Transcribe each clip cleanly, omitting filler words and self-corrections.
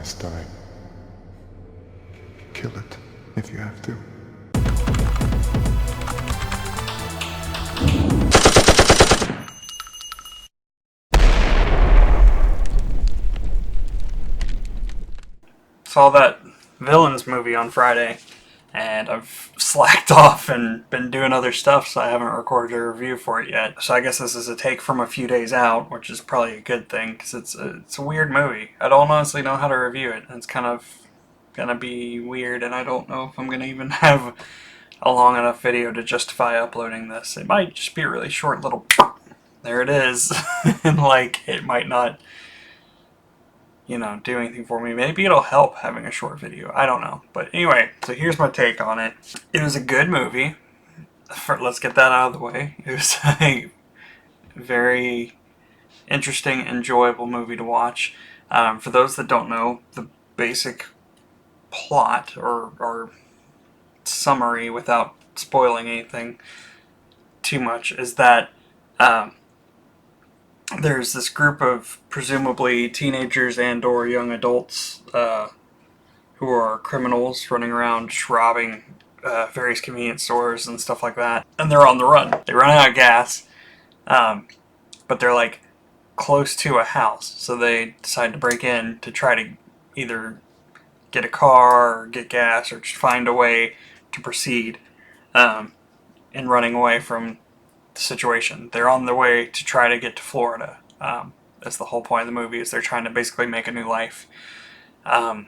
last time. Kill it if you have to. Saw that Villains movie on Friday, and I've slacked off and been doing other stuff, so I haven't recorded a review for it yet. So I guess this is a take from a few days out, which is probably a good thing, because it's a weird movie. I don't honestly know how to review it. It's kind of gonna be weird, and I don't know if I'm gonna even have a long enough video to justify uploading this. It might just be a really short little there it is, and like it might not do anything for me. Maybe it'll help having a short video. I don't know. But anyway, so here's my take on it. It was a good movie. Let's get that out of the way. It was a very interesting, enjoyable movie to watch. For those that don't know, the basic plot or summary, without spoiling anything too much, is that there's this group of presumably teenagers and or young adults who are criminals running around just robbing various convenience stores and stuff like that. And they're on the run. They run out of gas, but they're like close to a house. So they decide to break in to try to either get a car or get gas or just find a way to proceed in running away from the situation. They're on their way to try to get to Florida. That's the whole point of the movie, is they're trying to basically make a new life. And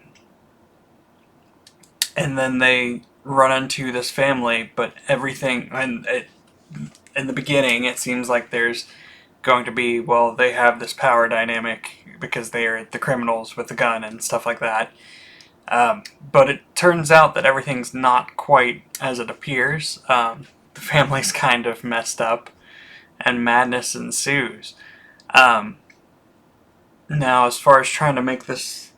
then they run into this family, but everything, in the beginning, it seems like there's going to be, well, they have this power dynamic because they are the criminals with the gun and stuff like that. But it turns out that everything's not quite as it appears. The family's kind of messed up, and madness ensues. Now, as far as trying to make this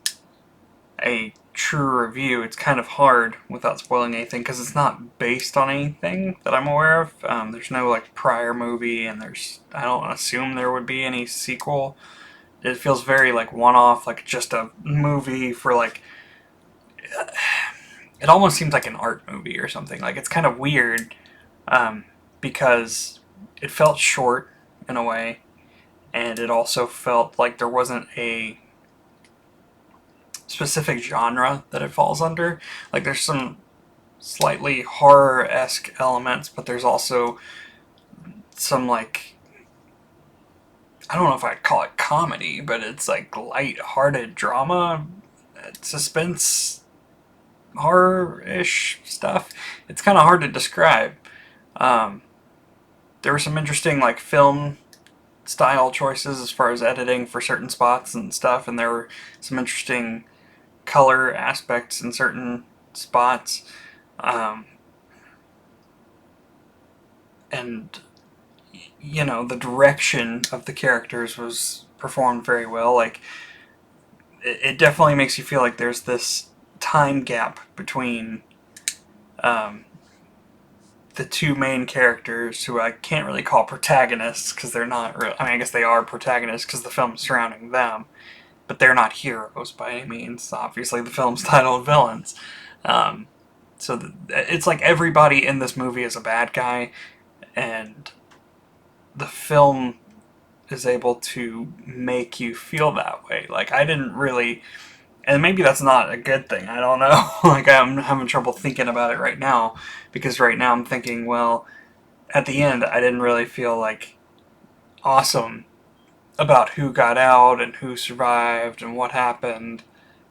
a true review, it's kind of hard without spoiling anything, because it's not based on anything that I'm aware of. There's no like prior movie, and I don't assume there would be any sequel. It feels very like one-off, like just a movie for like, it almost seems like an art movie or something. Like, it's kind of weird, because it felt short in a way, and it also felt like there wasn't a specific genre that it falls under. Like, there's some slightly horror-esque elements, but there's also some, like, I don't know if I'd call it comedy, but it's like light-hearted drama, suspense, horror-ish stuff. It's kind of hard to describe. There were some interesting like film style choices as far as editing for certain spots and stuff, and there were some interesting color aspects in certain spots, and the direction of the characters was performed very well. Like, it definitely makes you feel like there's this time gap between the two main characters, who I can't really call protagonists because they're not real. I mean, I guess they are protagonists because the film's surrounding them, but they're not heroes by any means. Obviously, the film's titled Villains. So it's like everybody in this movie is a bad guy, and the film is able to make you feel that way. Like, I didn't really, and maybe that's not a good thing, I don't know. Like, I'm having trouble thinking about it right now, because right now I'm thinking, well, at the end I didn't really feel like awesome about who got out and who survived and what happened.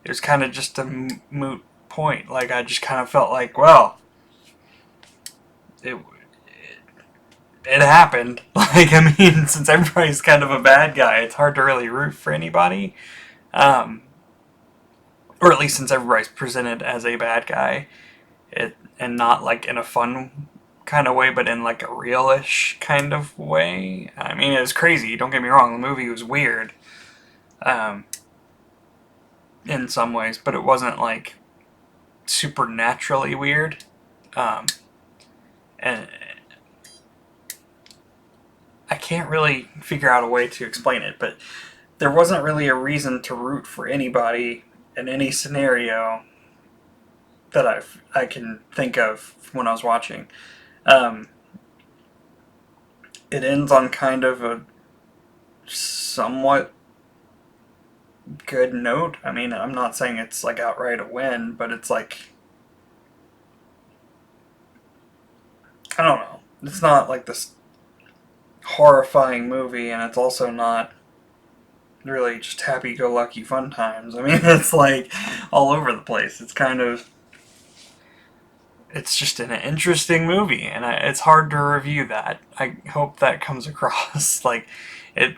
It was kind of just a moot point. Like, I just kind of felt like, well, it happened. Like, I mean, since everybody's kind of a bad guy, it's hard to really root for anybody. Or at least since everybody's presented as a bad guy, and not like in a fun kind of way, but in like a realish kind of way. I mean, it was crazy, don't get me wrong, the movie was weird in some ways, but it wasn't like supernaturally weird. And I can't really figure out a way to explain it, but there wasn't really a reason to root for anybody in any scenario that I can think of when I was watching. Um, it ends on kind of a somewhat good note. I mean, I'm not saying it's like outright a win, but it's like, I don't know. It's not like this horrifying movie, and it's also not really just happy-go-lucky fun times. I mean, it's like all over the place. It's kind of, it's just an interesting movie, and it's hard to review that. I hope that comes across. Like, it,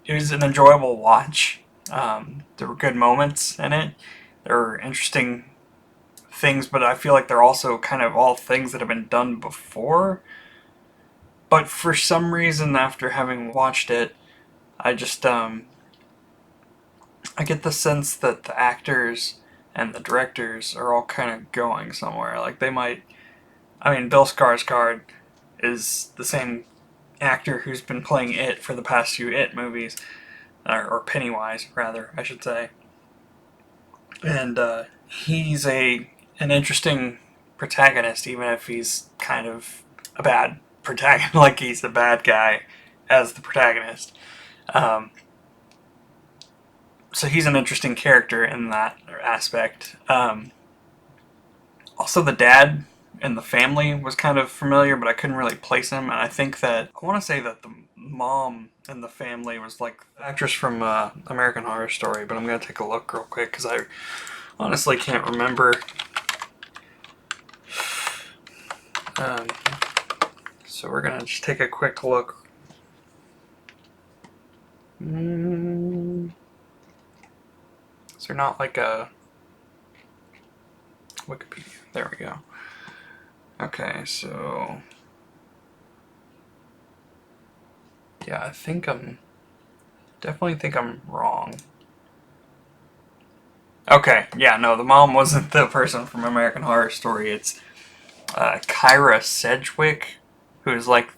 it was an enjoyable watch. There were good moments in it. There were interesting things, but I feel like they're also kind of all things that have been done before. But for some reason, after having watched it, I just I get the sense that the actors and the directors are all kind of going somewhere. Like they might. I mean, Bill Skarsgård is the same actor who's been playing It for the past few It movies, or Pennywise rather, I should say. And he's an interesting protagonist, even if he's kind of a bad protagonist, like he's the bad guy as the protagonist. Um, so he's an interesting character in that aspect. Also, the dad and the family was kind of familiar, but I couldn't really place him. And I think that I want to say that the mom and the family was like the actress from American Horror Story, but I'm gonna take a look real quick because I honestly can't remember. Um, so we're gonna just take a quick look. Is there not like a Wikipedia? There we go. Okay, so yeah, definitely think I'm wrong. Okay, yeah, no, the mom wasn't the person from American Horror Story. It's Kyra Sedgwick, who's like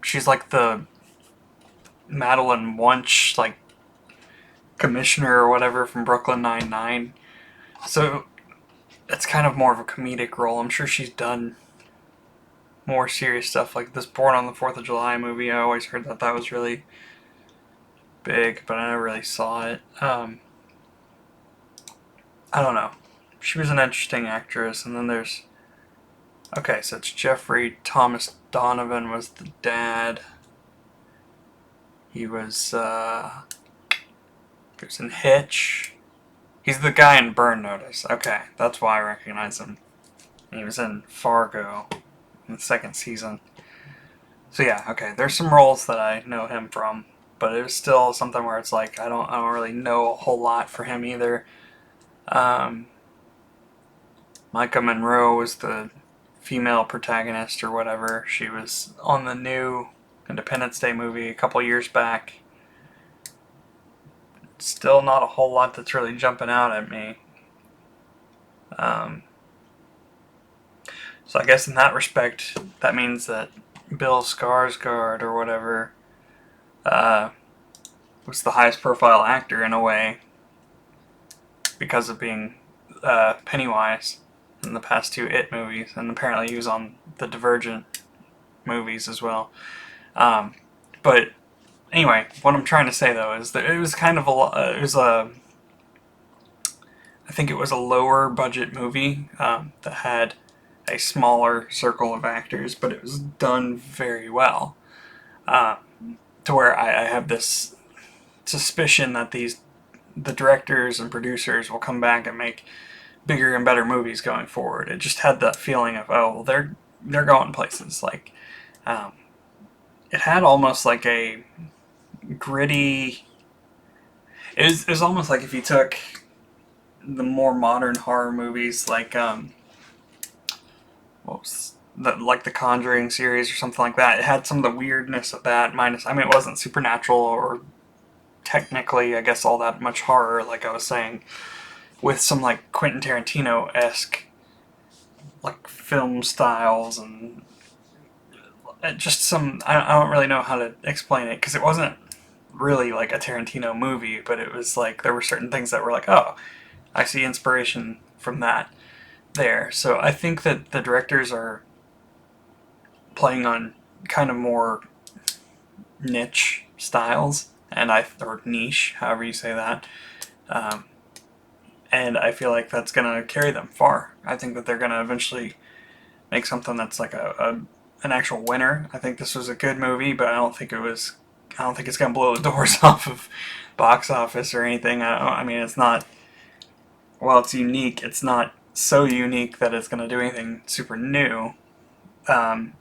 she's like the Madeline Wunsch, like commissioner or whatever from Brooklyn Nine-Nine. So it's kind of more of a comedic role. I'm sure she's done more serious stuff like this Born on the 4th of July movie. I always heard that was really big, but I never really saw it. I don't know. She was an interesting actress, and then there's okay, so it's Jeffrey Thomas Donovan was the dad. He was in Hitch. He's the guy in Burn Notice. Okay, that's why I recognize him. He was in Fargo in the second season. So yeah, okay, there's some roles that I know him from, but it was still something where it's like I don't really know a whole lot for him either. Micah Monroe was the female protagonist or whatever. She was on the new Independence Day movie a couple years back. Still not a whole lot that's really jumping out at me. So I guess in that respect, that means that Bill Skarsgård or whatever was the highest profile actor in a way because of being Pennywise in the past two It movies, and apparently he was on the Divergent movies as well. But anyway, what I'm trying to say though is that it was kind of I think it was a lower budget movie that had a smaller circle of actors, but it was done very well. To where I have this suspicion that the directors and producers will come back and make bigger and better movies going forward. It just had that feeling of, oh, well, they're going places. Like, it had almost like a gritty. It was almost like if you took the more modern horror movies, like what was like the Conjuring series or something like that. It had some of the weirdness of that. Minus, I mean, it wasn't supernatural or technically, I guess, all that much horror, like I was saying, with some like Quentin Tarantino-esque like film styles and just some. I don't really know how to explain it because it wasn't really like a Tarantino movie, but it was like there were certain things that were like, oh, I see inspiration from that there. So I think that the directors are playing on kind of more niche styles, and or niche, however you say that. Um, and I feel like that's gonna carry them far. I think that they're gonna eventually make something that's like an actual winner. I think this was a good movie, but I don't think it was. I don't think it's gonna blow the doors off of box office or anything. I mean, it's not. While it's unique, it's not so unique that it's gonna do anything super new. Um,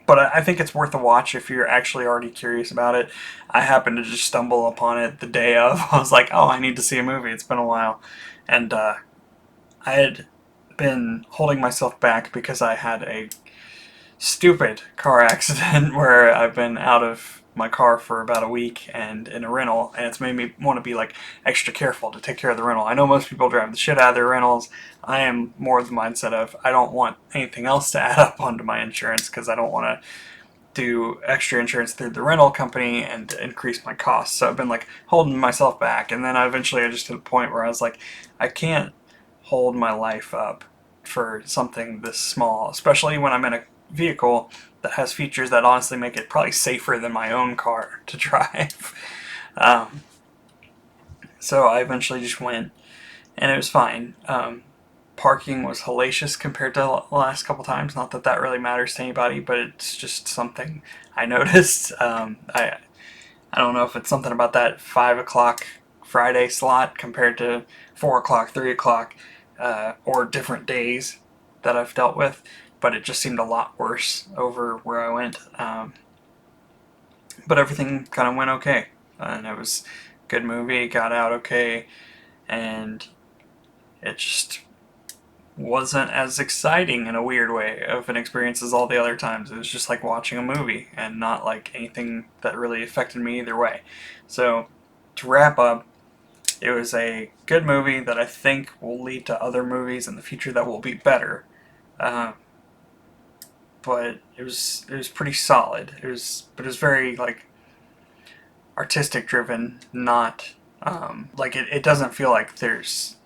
but I think it's worth a watch if you're actually already curious about it. I happened to just stumble upon it the day of. I was like, oh, I need to see a movie. It's been a while, and I had been holding myself back because I had a stupid car accident where I've been out of my car for about a week and in a rental, and it's made me want to be like extra careful to take care of the rental. I know most people drive the shit out of their rentals. I am more of the mindset of I don't want anything else to add up onto my insurance because I don't want to do extra insurance through the rental company and increase my costs. So I've been like holding myself back, and then eventually I just hit a point where I was like, I can't hold my life up for something this small, especially when I'm in a vehicle that has features that honestly make it probably safer than my own car to drive. um, so I eventually just went, and it was fine. Parking was hellacious compared to the last couple times. Not that that really matters to anybody, but it's just something I noticed. I don't know if it's something about that 5 o'clock Friday slot compared to 4 o'clock, 3 o'clock, or different days that I've dealt with, but it just seemed a lot worse over where I went. But everything kind of went okay, and it was a good movie. Got out okay, and it just wasn't as exciting in a weird way of an experience as all the other times. It was just like watching a movie and not like anything that really affected me either way. So to wrap up, it was a good movie that I think will lead to other movies in the future that will be better. Uh, but it was pretty solid. But it was very like artistic driven, not like it doesn't feel like there's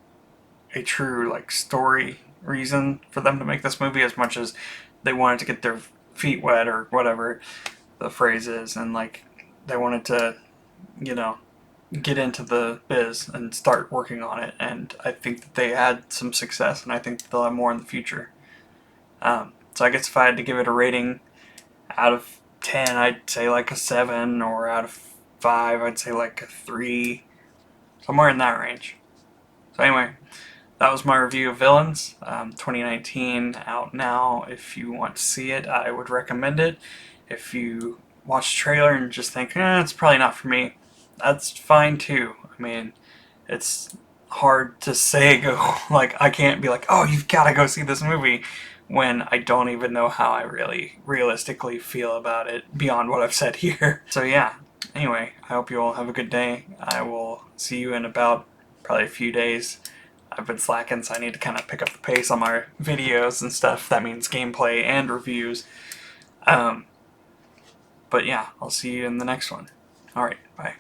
a true like story reason for them to make this movie as much as they wanted to get their feet wet or whatever the phrase is, and like they wanted to, you know, get into the biz and start working on it, and I think that they had some success, and I think that they'll have more in the future. So I guess if I had to give it a rating out of 10, I'd say like a 7, or out of 5, I'd say like a 3, somewhere in that range. So anyway, that was my review of Villains, 2019, out now. If you want to see it, I would recommend it. If you watch the trailer and just think, it's probably not for me, that's fine too. I mean, it's hard to say, like, I can't be like, oh, you've got to go see this movie, when I don't even know how I really realistically feel about it beyond what I've said here. So yeah, anyway, I hope you all have a good day. I will see you in about probably a few days. I've been slacking, so I need to kind of pick up the pace on my videos and stuff. That means gameplay and reviews. But yeah, I'll see you in the next one. Alright, bye.